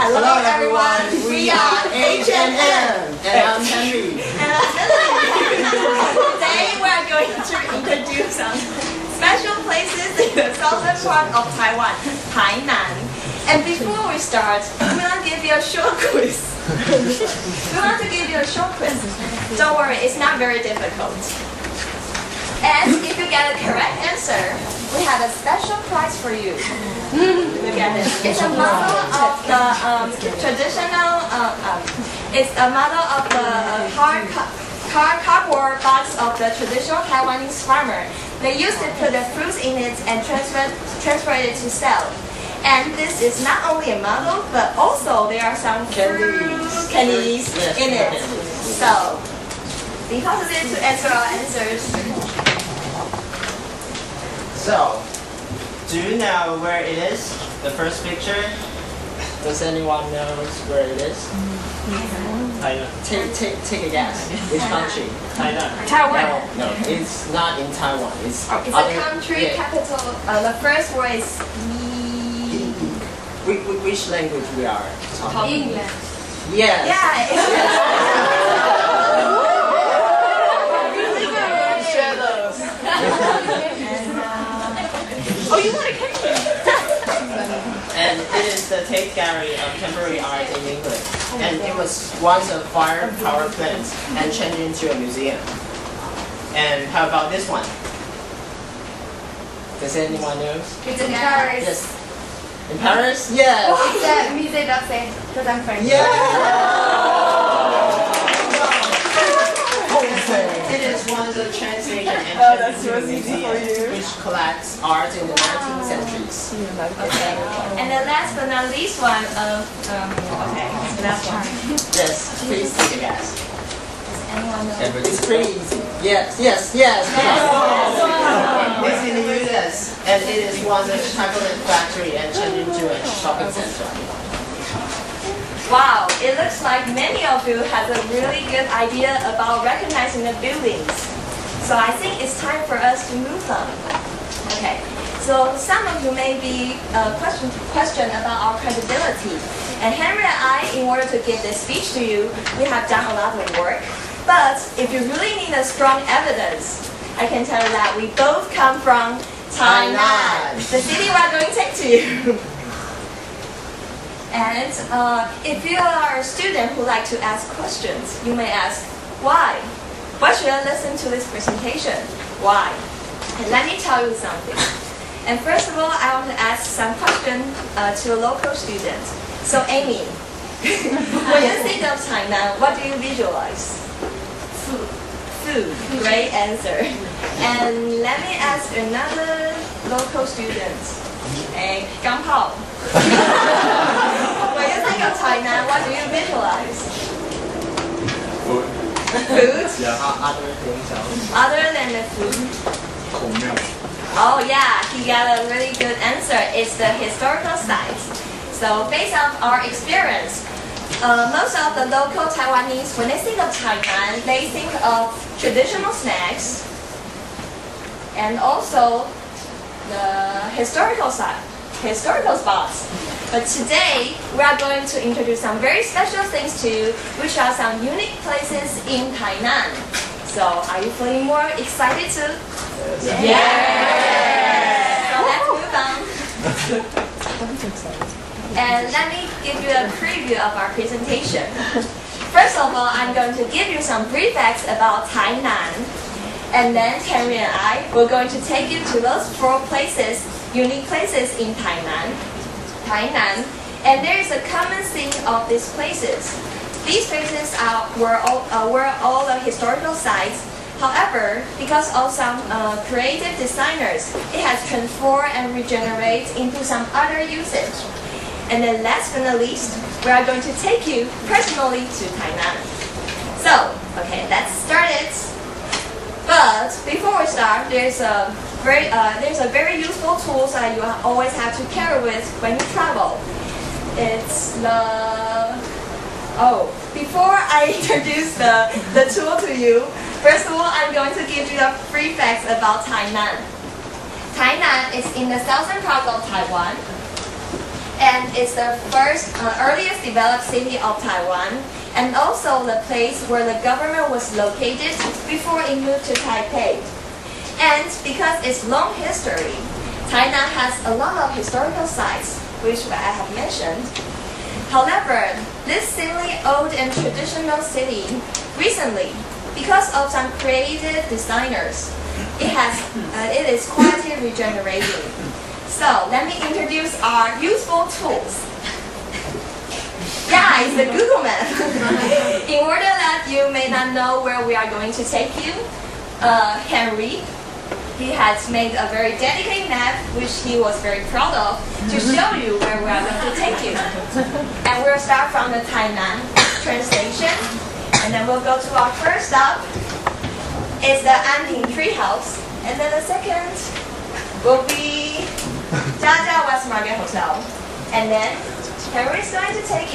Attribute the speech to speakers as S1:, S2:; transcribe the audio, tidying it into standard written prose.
S1: Hello everyone, we are H&M, and I'm Henry.
S2: And I'm Lily. Today we are going to introduce some special places in the southern part of Taiwan, Tainan. And before we start, we want to give you a short quiz. Don't worry, it's not very difficult. And if you get a correct answer, we have a special prize for you. Look at it. It's a model of the traditional. It's a model of the cardboard box of the traditional Taiwanese farmer. They used to put the fruits in it and transfer it to sell. And this is not only a model, but also there are some candies in it. So be positive to answer our answers.
S1: So, do you know where it is? The first picture? Does anyone know where it is?
S3: Tainan.
S1: Take a guess. Which country?
S3: Tainan.
S2: Taiwan.
S1: No, it's not in Taiwan. It's
S2: a country capital. The first word is
S1: Which language we are talking?
S2: English.
S1: Yes. Share those.
S2: Oh, you want a cake?
S1: And it is the Tate Gallery of Contemporary Art in England. And it was once a fire power plant and changed into a museum. And how about this one? Does anyone know?
S4: It's in Paris.
S1: Yes. In Paris? Yes.
S4: It's at Musée d'Orsay, because I'm French.
S1: It is one of the train station and
S2: that's so easy for you.
S1: which collects art in the 19th centuries.
S2: Okay. And the last but not least one okay, so last one.
S1: Yes, please take a guess.
S2: Does anyone know?
S1: It's pretty easy. Yes. It's in the US, and it is one of the chocolate factory and turned into a shopping center.
S2: Wow, it looks like many of you have a really good idea about recognizing the buildings. So I think it's time for us to move on. Okay, so some of you may be question about our credibility. And Henry and I, in order to give this speech to you, we have done a lot of work. But if you really need a strong evidence, I can tell you that we both come from Tainan, the city we're going to take to you. And if you are a student who like to ask questions, you may ask, why? Why should I listen to this presentation? Why? And let me tell you something. And first of all, I want to ask some questions to a local student. So Amy, when you think of Tainan, what do you visualize? Food. Great answer. And let me ask another local student. Hey, 钢炮. When you think of Tainan, what do you visualize?
S3: Food.
S2: Food?
S3: Yeah.
S1: Other things else.
S2: Other than the food? Oh yeah, he got a really good answer. It's the historical sites. So based on our experience, most of the local Taiwanese, when they think of Tainan, they think of traditional snacks and also the historical spots. But today, we are going to introduce some very special things to you, which are some unique places in Tainan. So, are you feeling more excited too? Yes! So let's move on. And let me give you a preview of our presentation. First of all, I'm going to give you some brief facts about Tainan. And then Henry and I, we're going to take you to those 4 places, unique places in Tainan. And there is a common theme of these places. These places were all the historical sites. However, because of some creative designers, it has transformed and regenerated into some other usage. And then last but not least, we are going to take you personally to Tainan. So, okay, let's start it. But before we start, there's a very useful tool that you always have to carry with when you travel. It's before I introduce the tool to you, first of all, I'm going to give you the 3 facts about Tainan. Tainan is in the southern part of Taiwan. And it's the earliest developed city of Taiwan, and also the place where the government was located before it moved to Taipei. And because its long history, Tainan has a lot of historical sites, which I have mentioned. However, this seemingly old and traditional city, recently, because of some creative designers, it is quietly regenerating. So let me introduce our useful tools. Yeah, it's the Google Map. In order that you may not know where we are going to take you, Henry, he has made a very dedicated map, which he was very proud of, to show you where we are going to take you. And we'll start from the Tainan train station, and then we'll go to our first stop. It's the Anping Treehouse, and then the second will be Jiajia West Market Hotel. And then Henry is going to take